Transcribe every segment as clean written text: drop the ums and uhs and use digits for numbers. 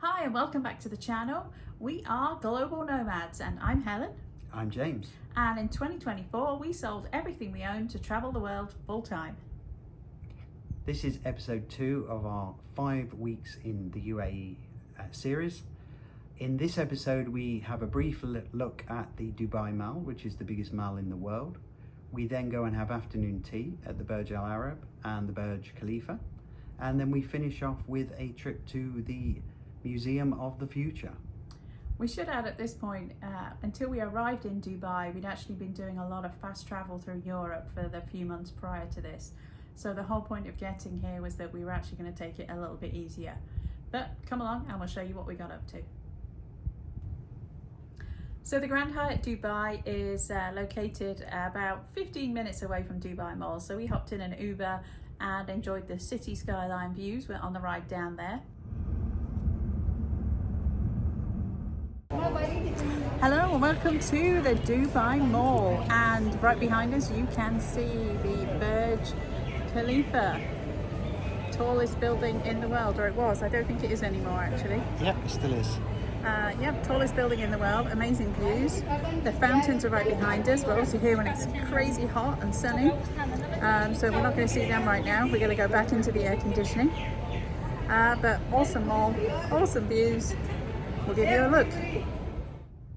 Hi and welcome back to the channel. We are Global Nomads and I'm Helen. I'm James. And in 2024 we sold everything we own to travel the world full time. This is episode 2 of our 5 weeks in the UAE series. In this episode we have a brief look at the Dubai Mall, which is the biggest mall in the world. We then go and have afternoon tea at the Burj Al Arab and the Burj Khalifa. And then we finish off with a trip to the Museum of the Future. We should add at this point, until we arrived in Dubai, we'd actually been doing a lot of fast travel through Europe for the few months prior to this. So the whole point of getting here was that we were actually going to take it a little bit easier. But come along and we'll show you what we got up to. So the Grand Hyatt Dubai is located about 15 minutes away from Dubai Mall. So we hopped in an Uber and enjoyed the city skyline views. We're on the ride down there. Hello and welcome to the Dubai Mall, and right behind us you can see the Burj Khalifa, tallest building in the world, or it was. I don't think it is anymore actually. Yep, it still is. Yep, tallest building in the world, amazing views. The fountains are right behind us. We're also here when it's crazy hot and sunny, so we're not going to see them right now. We're going to go back into the air conditioning. But awesome mall, awesome views. We'll give you a look.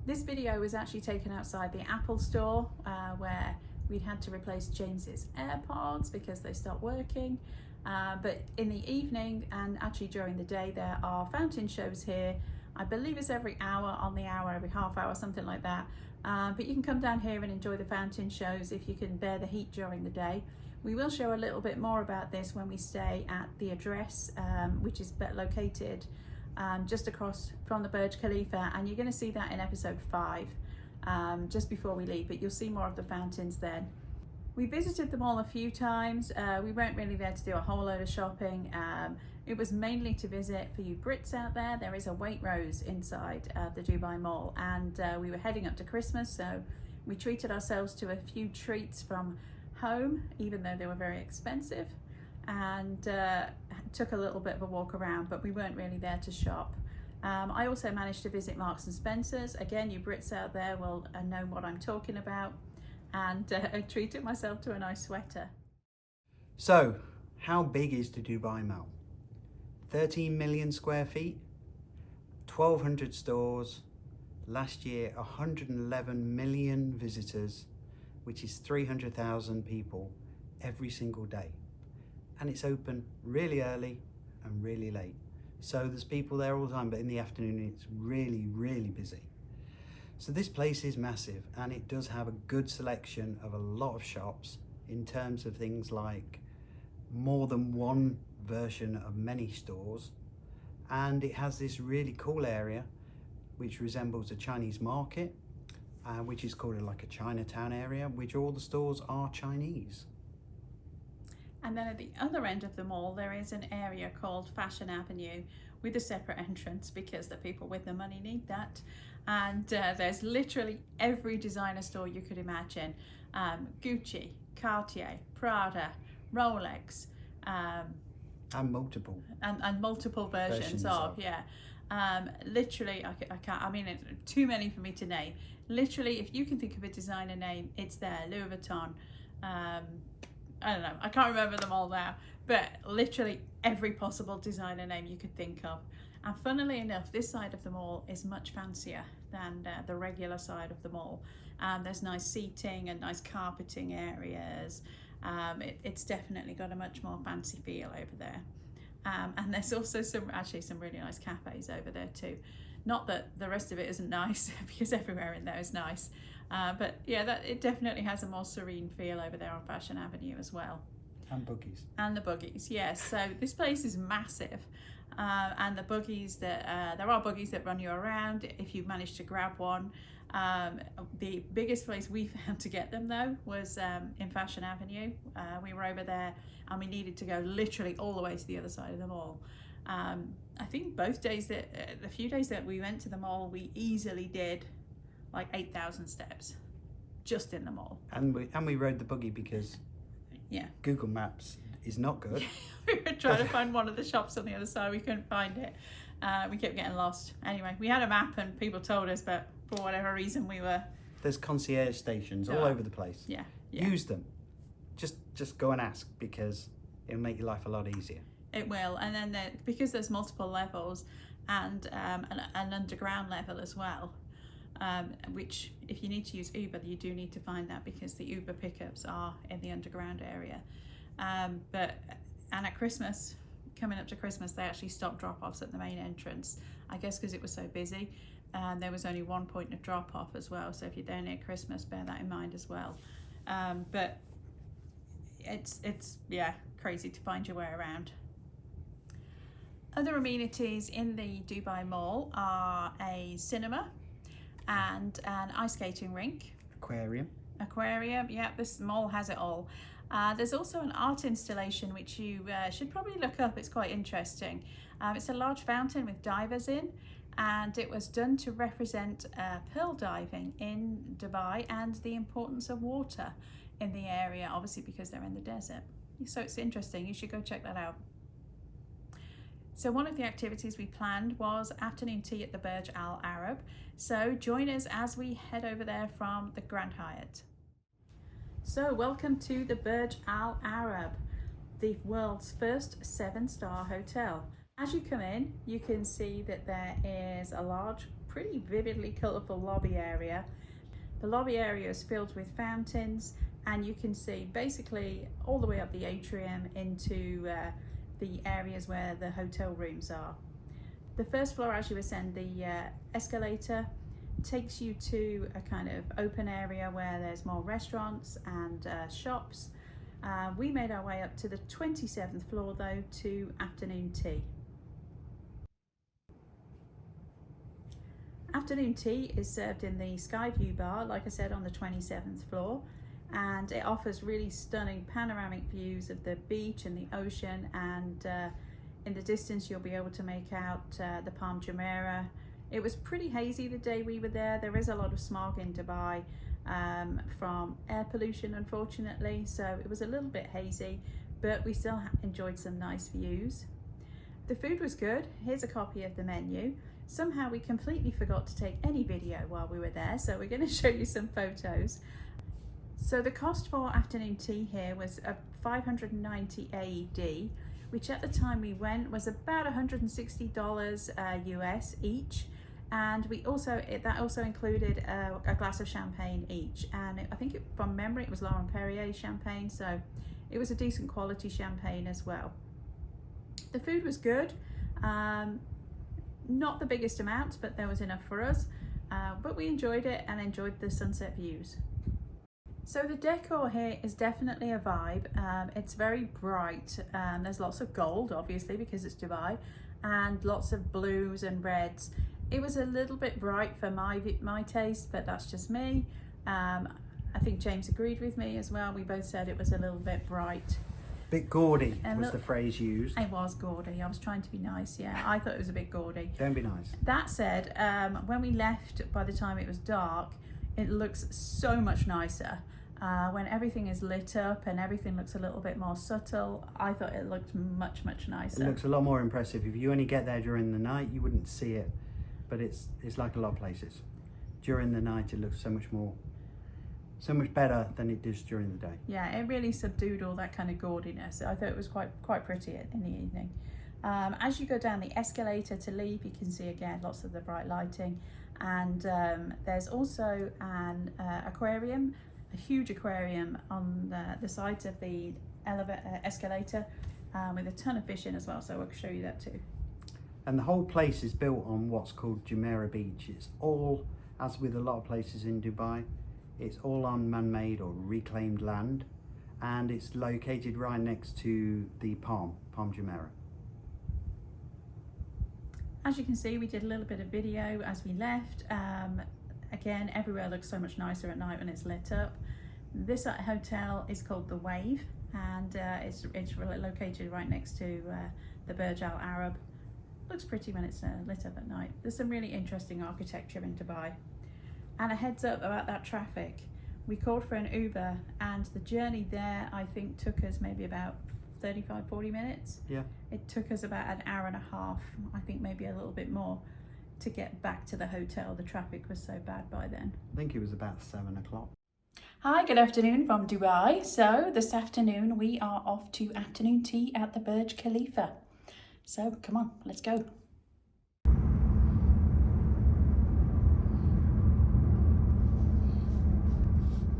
This video was actually taken outside the Apple store where we'd had to replace James's AirPods because they stopped working. But in the evening and actually during the day there are fountain shows here. I believe it's every hour on the hour, every half hour, something like that. But you can come down here and enjoy the fountain shows if you can bear the heat during the day. We will show a little bit more about this when we stay at the address, which is located just across from the Burj Khalifa, and you're going to see that in episode 5 just before we leave, but you'll see more of the fountains then. We visited the mall a few times. We weren't really there to do a whole load of shopping. It was mainly to visit for you Brits out there. There is a Waitrose inside the Dubai Mall, and we were heading up to Christmas, so we treated ourselves to a few treats from home, even though they were very expensive, and took a little bit of a walk around, but we weren't really there to shop. I also managed to visit Marks and Spencer's. Again, you Brits out there will know what I'm talking about, and I treated myself to a nice sweater. So, how big is the Dubai Mall? 13 million square feet, 1,200 stores, last year 111 million visitors, which is 300,000 people every single day. And it's open really early and really late. So there's people there all the time, but in the afternoon it's really, really busy. So this place is massive, and it does have a good selection of a lot of shops in terms of things like more than one version of many stores. And it has this really cool area which resembles a Chinese market, which is called like a Chinatown area, which all the stores are Chinese. And then at the other end of the mall, there is an area called Fashion Avenue with a separate entrance because the people with the money need that. And there's literally every designer store you could imagine. Gucci, Cartier, Prada, Rolex. And multiple. And multiple versions of, yeah. Literally, I can't, I mean, it's too many for me to name. Literally, if you can think of a designer name, it's there. Louis Vuitton. I don't know, I can't remember them all now, but literally every possible designer name you could think of. And funnily enough, this side of the mall is much fancier than the regular side of the mall. There's nice seating and nice carpeting areas. It's definitely got a much more fancy feel over there. And there's also some really nice cafes over there too. Not that the rest of it isn't nice, because everywhere in there is nice. But yeah, it definitely has a more serene feel over there on Fashion Avenue as well. And buggies. And the buggies, yes. So this place is massive. And the buggies there are buggies that run you around if you manage to grab one. The biggest place we found to get them though was in Fashion Avenue. We were over there and we needed to go literally all the way to the other side of the mall. I think both days the few days that we went to the mall, we easily did like 8,000 steps just in the mall. And we rode the buggy because yeah, Google Maps is not good. We were trying to find one of the shops on the other side. We couldn't find it. We kept getting lost. Anyway, we had a map and people told us, but for whatever reason we were... There's concierge stations all over the place. Yeah. Use them. Just go and ask, because it'll make your life a lot easier. It will. And then because there's multiple levels and an underground level as well, which if you need to use Uber, you do need to find that, because the Uber pickups are in the underground area. And at Christmas, coming up to Christmas, they actually stopped drop-offs at the main entrance, I guess because it was so busy. And there was only one point of drop-off as well, so if you're there near Christmas, bear that in mind as well. But it's crazy to find your way around. Other amenities in the Dubai Mall are a cinema and an ice skating rink. Aquarium, yeah, this mall has it all. There's also an art installation which you should probably look up. It's quite interesting. It's a large fountain with divers in, and it was done to represent pearl diving in Dubai and the importance of water in the area, obviously because they're in the desert. So it's interesting, you should go check that out. So one of the activities we planned was afternoon tea at the Burj Al Arab. So join us as we head over there from the Grand Hyatt. So welcome to the Burj Al Arab, the world's first 7-star hotel. As you come in, you can see that there is a large, pretty vividly colourful lobby area. The lobby area is filled with fountains, and you can see basically all the way up the atrium into the areas where the hotel rooms are. The first floor, as you ascend the escalator, takes you to a kind of open area where there's more restaurants and shops. We made our way up to the 27th floor though to afternoon tea. Afternoon tea is served in the Sky View bar, like I said, on the 27th floor, and it offers really stunning panoramic views of the beach and the ocean, and in the distance you'll be able to make out the Palm Jumeirah. It was pretty hazy the day we were there. There is a lot of smog in Dubai from air pollution, unfortunately, so it was a little bit hazy, but we still enjoyed some nice views. The food was good. Here's a copy of the menu. Somehow we completely forgot to take any video while we were there, so we're going to show you some photos. So the cost for afternoon tea here was 590 AED, which at the time we went was about $160 US each, and that also included a glass of champagne each, and I think from memory it was Laurent Perrier champagne, so it was a decent quality champagne as well. The food was good, not the biggest amount, but there was enough for us, but we enjoyed it and enjoyed the sunset views. So the decor here is definitely a vibe. It's very bright. There's lots of gold, obviously, because it's Dubai, and lots of blues and reds. It was a little bit bright for my taste, but that's just me. I think James agreed with me as well. We both said it was a little bit bright. Bit gaudy was the phrase used. It was gaudy. I was trying to be nice, yeah. I thought it was a bit gaudy. Don't be nice. That said, when we left, by the time it was dark, it looks so much nicer. When everything is lit up and everything looks a little bit more subtle, I thought it looked much, much nicer. It looks a lot more impressive. If you only get there during the night, you wouldn't see it, but it's like a lot of places. During the night, it looks so much better than it does during the day. Yeah, it really subdued all that kind of gaudiness. I thought it was quite pretty in the evening. As you go down the escalator to leave, you can see again lots of the bright lighting, and there's also an aquarium, a huge aquarium on the sides of the escalator with a ton of fish in as well, so I'll show you that too. And the whole place is built on what's called Jumeirah Beach. It's all, as with a lot of places in Dubai, it's all on man-made or reclaimed land, and it's located right next to the Palm Jumeirah. As you can see, we did a little bit of video as we left. Again, everywhere looks so much nicer at night when it's lit up. This hotel is called The Wave, and it's located right next to the Burj Al Arab. Looks pretty when it's lit up at night. There's some really interesting architecture in Dubai. And a heads up about that traffic. We called for an Uber, and the journey there I think took us maybe about 35, 40 minutes. Yeah. It took us about an hour and a half, I think maybe a little bit more, to get back to the hotel. The traffic was so bad by then. I think it was about 7 o'clock. Hi, good afternoon from Dubai. So this afternoon we are off to afternoon tea at the Burj Khalifa. So come on, let's go.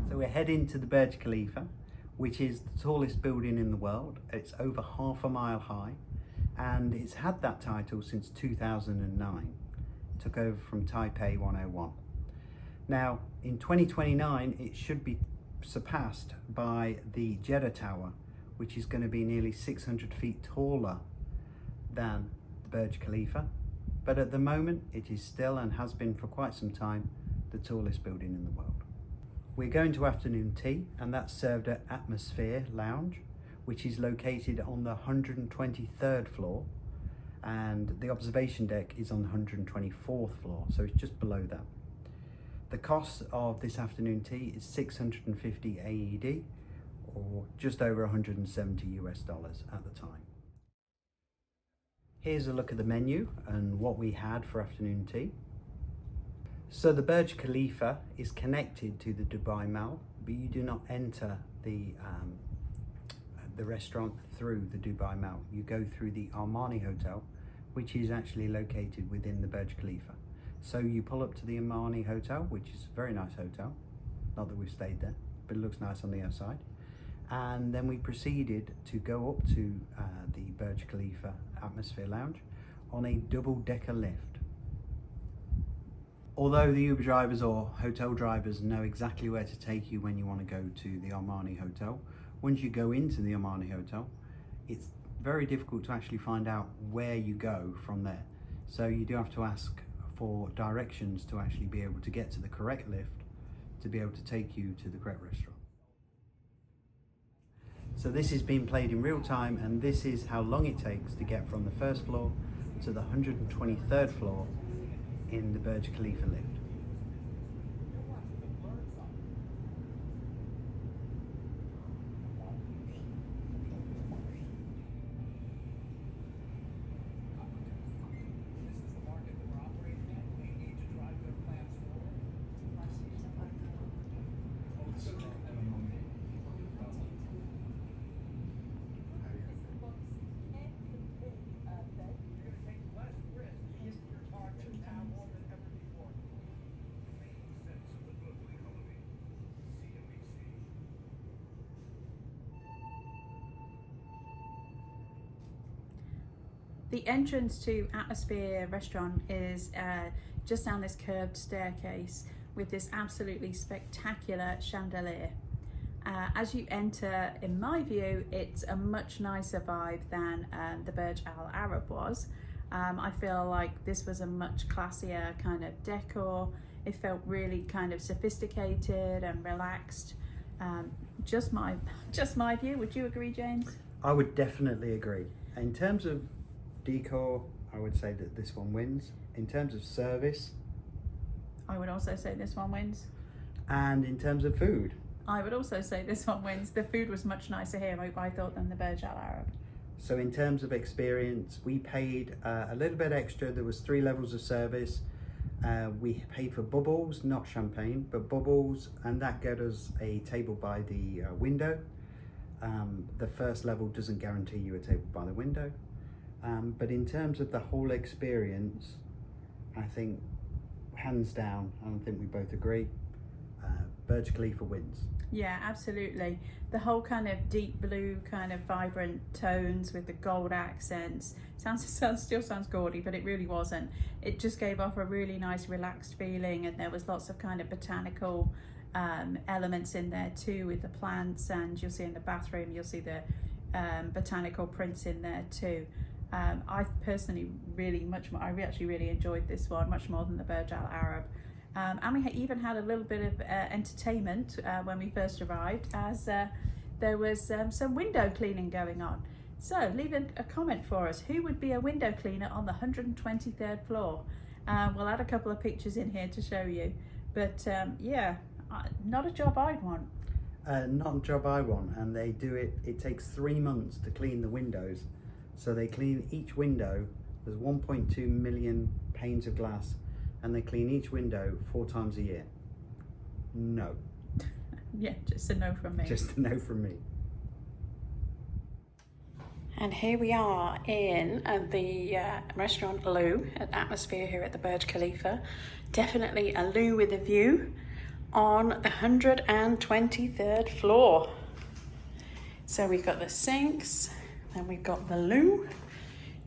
So we're heading to the Burj Khalifa, which is the tallest building in the world. It's over half a mile high, and it's had that title since 2009. It took over from Taipei 101. Now, in 2029, it should be surpassed by the Jeddah Tower, which is going to be nearly 600 feet taller than the Burj Khalifa. But at the moment, it is still, and has been for quite some time, the tallest building in the world. We're going to afternoon tea, and that's served at Atmosphere Lounge, which is located on the 123rd floor, and the observation deck is on the 124th floor, so it's just below that. The cost of this afternoon tea is 650 AED, or just over 170 US dollars at the time. Here's a look at the menu and what we had for afternoon tea. So the Burj Khalifa is connected to the Dubai Mall, but you do not enter the restaurant through the Dubai Mall. You go through the Armani Hotel, which is actually located within the Burj Khalifa. So you pull up to the Armani Hotel, which is a very nice hotel. Not that we've stayed there, but it looks nice on the outside. And then we proceeded to go up to the Burj Khalifa Atmosphere Lounge on a double-decker lift. Although the Uber drivers or hotel drivers know exactly where to take you when you want to go to the Armani Hotel, once you go into the Armani Hotel, it's very difficult to actually find out where you go from there. So you do have to ask for directions to actually be able to get to the correct lift to be able to take you to the correct restaurant. So this is being played in real time, and this is how long it takes to get from the first floor to the 123rd floor in the Burj Khalifa lift. The entrance to Atmosphere restaurant is just down this curved staircase with this absolutely spectacular chandelier. As you enter, in my view, it's a much nicer vibe than the Burj Al Arab was. I feel like this was a much classier kind of decor. It felt really kind of sophisticated and relaxed. Just my view. Would you agree, James? I would definitely agree. In terms of decor, I would say that this one wins. In terms of service, I would also say this one wins. And in terms of food, I would also say this one wins. The food was much nicer here, I thought, than the Burj Al Arab. So in terms of experience, we paid a little bit extra. There was 3 levels of service. We paid for bubbles, not champagne, but bubbles, and that got us a table by the window. The first level doesn't guarantee you a table by the window. But in terms of the whole experience, I think hands down, I think we both agree, Burj Khalifa wins. Yeah, absolutely. The whole kind of deep blue, kind of vibrant tones with the gold accents still sounds gaudy, but it really wasn't. It just gave off a really nice relaxed feeling, and there was lots of kind of botanical elements in there too, with the plants, and you'll see in the bathroom, you'll see the botanical prints in there too. I personally I actually really enjoyed this one much more than the Burj Al Arab. And we even had a little bit of entertainment when we first arrived, as there was some window cleaning going on. So leave a comment for us. Who would be a window cleaner on the 123rd floor? We'll add a couple of pictures in here to show you. But yeah, not a job I'd want. not a job I want, and they do it. It takes 3 months to clean the windows, so they clean each window. There's 1.2 million panes of glass, and they clean each window 4 times a year. No. Yeah, just a no from me. Just a no from me. And here we are in the restaurant loo, at Atmosphere here at the Burj Khalifa. Definitely a loo with a view on the 123rd floor. So we've got the sinks, then we've got the loo,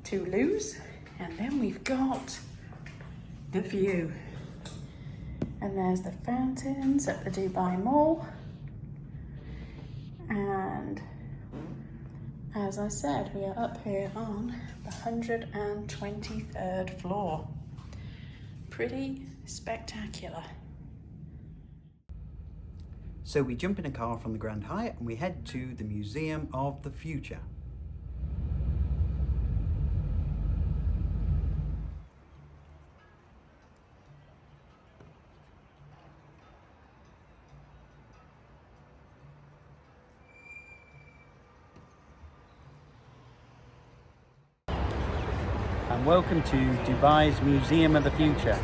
2 loos, and then we've got the view. And there's the fountains at the Dubai Mall. And as I said, we are up here on the 123rd floor. Pretty spectacular. So we jump in a car from the Grand Hyatt and we head to the Museum of the Future. And welcome to Dubai's Museum of the Future.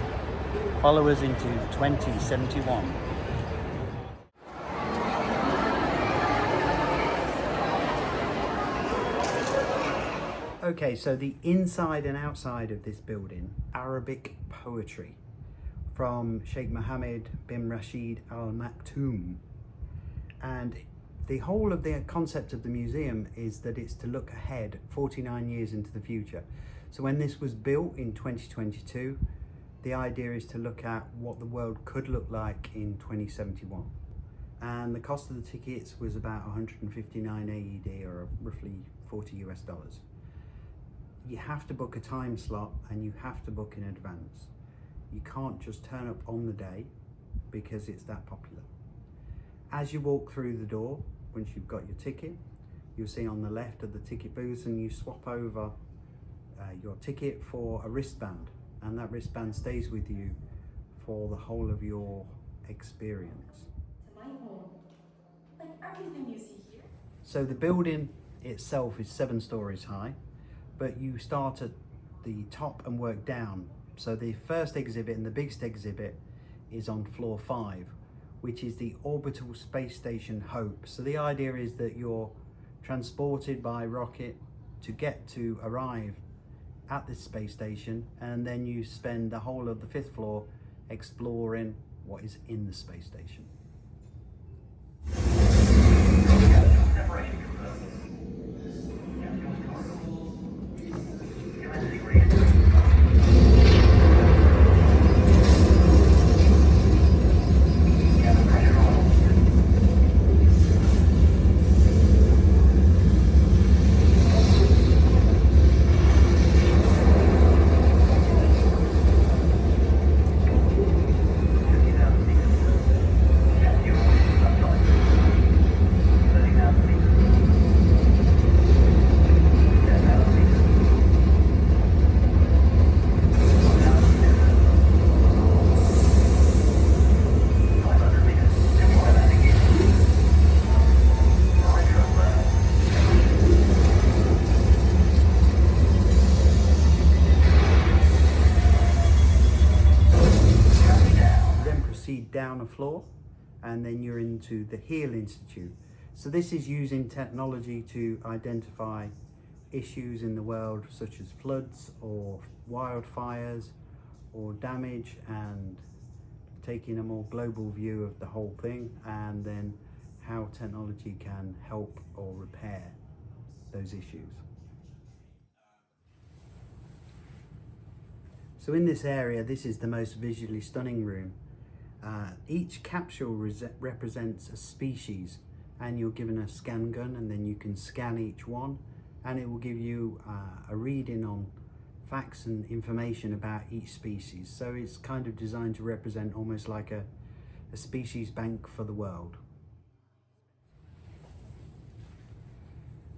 Follow us into 2071. Okay, so the inside and outside of this building, Arabic poetry from Sheikh Mohammed bin Rashid Al Maktoum. And the whole of the concept of the museum is that it's to look ahead 49 years into the future. So when this was built in 2022, the idea is to look at what the world could look like in 2071. And the cost of the tickets was about 159 AED, or roughly 40 US dollars. You have to book a time slot and you have to book in advance. You can't just turn up on the day because it's that popular. As you walk through the door, once you've got your ticket, you'll see on the left of the ticket booth, and you swap over your ticket for a wristband, and that wristband stays with you for the whole of your experience. My home, like everything you see here. So the building itself is 7 stories high, but you start at the top and work down. So the first exhibit and the biggest exhibit is on floor 5, which is the orbital space station Hope. So the idea is that you're transported by rocket to arrive at this space station, and then you spend the whole of the 5th floor exploring what is in the space station. Down a floor, and then you're into the Heal Institute. So this is using technology to identify issues in the world, such as floods or wildfires or damage, and taking a more global view of the whole thing, and then how technology can help or repair those issues. So in this area, this is the most visually stunning room. Each capsule represents a species, and you're given a scan gun, and then you can scan each one, and it will give you a reading on facts and information about each species. So it's kind of designed to represent almost like a species bank for the world.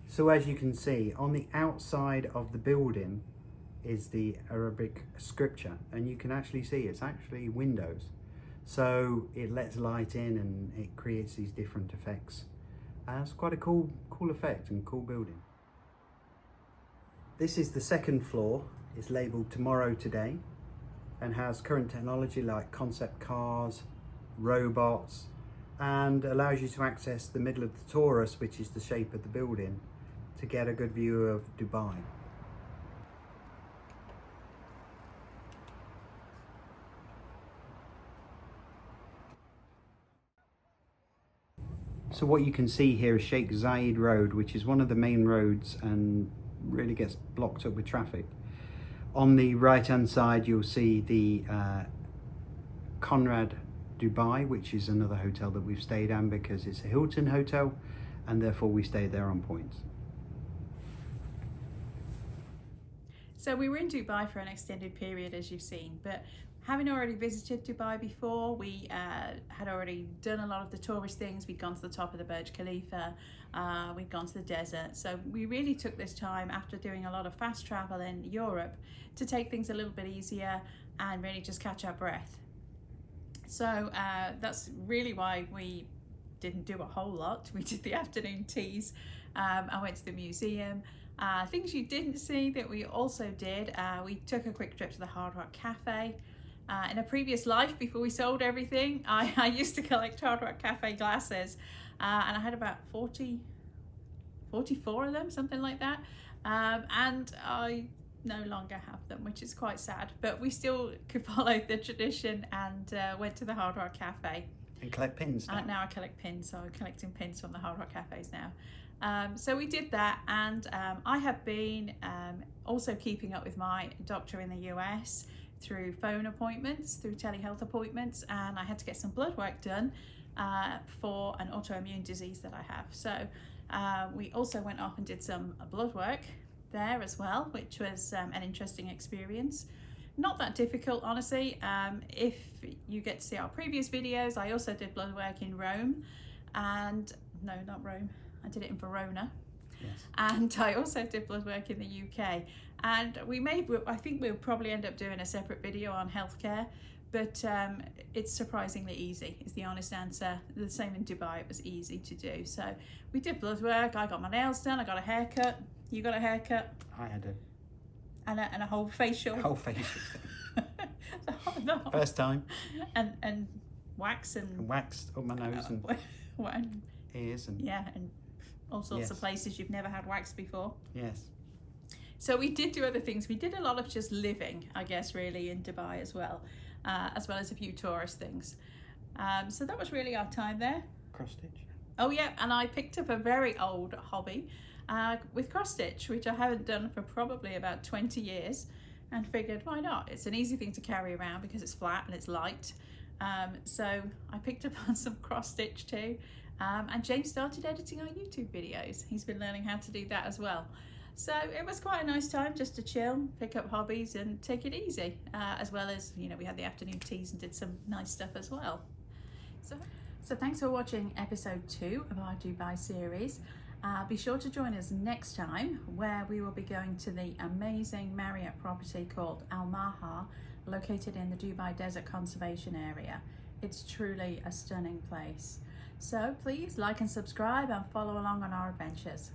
So as you can see, on the outside of the building is the Arabic scripture, and you can actually see it's actually windows. So it lets light in and it creates these different effects. It's quite a cool effect and cool building. This is the second floor. It's labelled Tomorrow Today and has current technology like concept cars, robots, and allows you to access the middle of the torus, which is the shape of the building, to get a good view of Dubai. So what you can see here is Sheikh Zayed Road, which is one of the main roads and really gets blocked up with traffic. On the right hand side you'll see the Conrad Dubai, which is another hotel that we've stayed in because it's a Hilton hotel and therefore we stayed there on points. So we were in Dubai for an extended period, as you've seen, but having already visited Dubai before, we had already done a lot of the tourist things. We'd gone to the top of the Burj Khalifa, we'd gone to the desert. So we really took this time after doing a lot of fast travel in Europe to take things a little bit easier and really just catch our breath. So that's really why we didn't do a whole lot. We did the afternoon teas. I went to the museum. Things you didn't see that we also did, we took a quick trip to the Hard Rock Cafe. In a previous life, before we sold everything, I used to collect Hard Rock Cafe glasses, and I had about 44 of them, something like that, and I no longer have them, which is quite sad, but we still could follow the tradition and went to the Hard Rock Cafe. And collect pins now. Now I collect pins, so I'm collecting pins from the Hard Rock Cafes now. So we did that, and I have been also keeping up with my doctor in the US through phone appointments, through telehealth appointments, and I had to get some blood work done for an autoimmune disease that I have. So we also went off and did some blood work there as well, which was an interesting experience. Not that difficult, honestly. If you get to see our previous videos, I also did blood work in Rome, and no, not Rome, I did it in Verona. Yes. And I also did blood work in the UK, and I think we'll probably end up doing a separate video on healthcare, but it's surprisingly easy is the honest answer. The same in Dubai, it was easy to do. So we did blood work, I got my nails done, I got a haircut, you got a haircut. I had And a whole facial. a whole facial thing. the whole, First time. and wax and Waxed up my nose and ears and yeah, and all sorts Yes. of places you've never had wax before. yes. So we did do other things. We did a lot of just living, I guess, really in Dubai as well as a few tourist things. So that was really our time there. Cross stitch. Oh yeah, and I picked up a very old hobby with cross stitch, which I haven't done for probably about 20 years, and figured why not? It's an easy thing to carry around because it's flat and it's light. So I picked up on some cross stitch too, and James started editing our YouTube videos. He's been learning how to do that as well. So it was quite a nice time just to chill, pick up hobbies and take it easy, as well as, you know, we had the afternoon teas and did some nice stuff as well. So thanks for watching episode 2 of our Dubai series. Be sure to join us next time, where we will be going to the amazing Marriott property called Al Maha, located in the Dubai Desert Conservation Area. It's truly a stunning place. So please like and subscribe and follow along on our adventures.